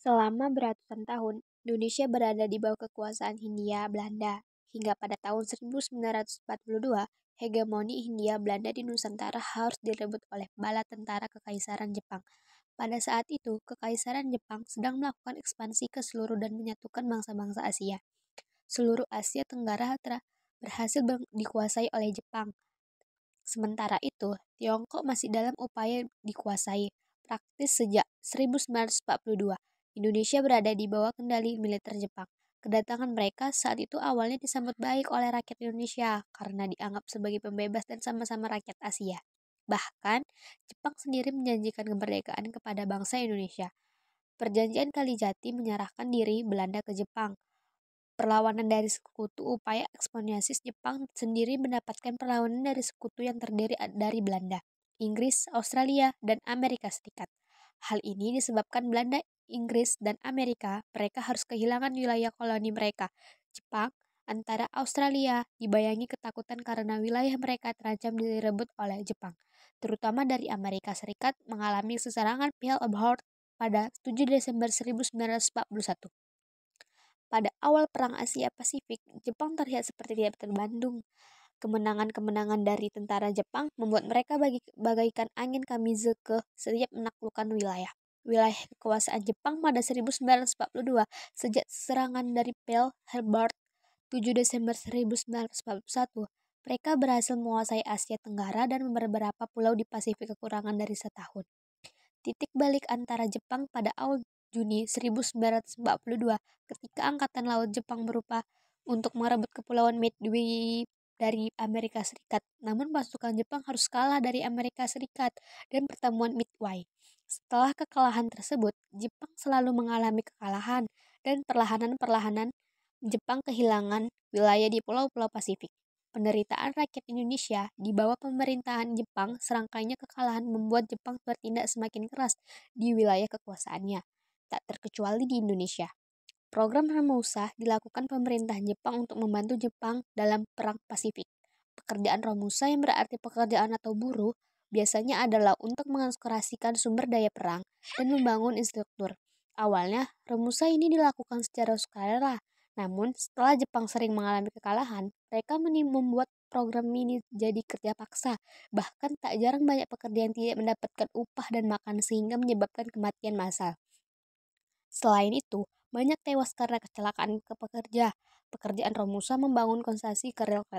Selama beratusan tahun, Indonesia berada di bawah kekuasaan Hindia Belanda. Hingga pada tahun 1942, hegemoni Hindia Belanda di Nusantara harus direbut oleh bala tentara Kekaisaran Jepang. Pada saat itu, Kekaisaran Jepang sedang melakukan ekspansi ke seluruh dan menyatukan bangsa-bangsa Asia. Seluruh Asia Tenggara berhasil dikuasai oleh Jepang. Sementara itu, Tiongkok masih dalam upaya dikuasai. Praktis sejak 1942, Indonesia berada di bawah kendali militer Jepang. Kedatangan mereka saat itu awalnya disambut baik oleh rakyat Indonesia karena dianggap sebagai pembebas dan sama-sama rakyat Asia. Bahkan, Jepang sendiri menjanjikan kemerdekaan kepada bangsa Indonesia. Perjanjian Kalijati menyerahkan diri Belanda ke Jepang. Perlawanan dari sekutu upaya ekspansionis Jepang sendiri mendapatkan perlawanan dari sekutu yang terdiri dari Belanda, Inggris, Australia, dan Amerika Serikat. Hal ini disebabkan Belanda, Inggris, dan Amerika mereka harus kehilangan wilayah koloni mereka. Jepang antara Australia dibayangi ketakutan karena wilayah mereka terancam direbut oleh Jepang, terutama dari Amerika Serikat mengalami serangan Pearl Harbor pada 7 Desember 1941. Pada awal Perang Asia Pasifik, Jepang terlihat seperti tidak terbandung. Kemenangan-kemenangan dari tentara Jepang membuat mereka bagaikan angin kamizeke setiap menaklukkan wilayah. Wilayah kekuasaan Jepang pada 1942 sejak serangan dari Pearl Harbor 7 Desember 1941, mereka berhasil menguasai Asia Tenggara dan beberapa pulau di Pasifik kekurangan dari setahun. Titik balik antara Jepang pada awal Juni 1942 ketika Angkatan Laut Jepang berupa untuk merebut Kepulauan Midway dari Amerika Serikat. Namun pasukan Jepang harus kalah dari Amerika Serikat dan pertemuan Midway. Setelah kekalahan tersebut, Jepang selalu mengalami kekalahan dan perlahanan-perlahanan Jepang kehilangan wilayah di pulau-pulau Pasifik. Penderitaan rakyat Indonesia di bawah pemerintahan Jepang, serangkainya kekalahan membuat Jepang bertindak semakin keras di wilayah kekuasaannya, tak terkecuali di Indonesia. Program Romusa dilakukan pemerintahan Jepang untuk membantu Jepang dalam Perang Pasifik. Pekerjaan Romusa yang berarti pekerjaan atau buruh biasanya adalah untuk mengeksplorasikan sumber daya perang dan membangun instruktur. Awalnya, Romusa ini dilakukan secara sukarela. Namun, setelah Jepang sering mengalami kekalahan, mereka membuat program ini jadi kerja paksa. Bahkan tak jarang banyak pekerja yang tidak mendapatkan upah dan makan sehingga menyebabkan kematian massal. Selain itu, banyak tewas karena kecelakaan pekerja. Pekerjaan Romusa membangun konstruksi ke rel kereta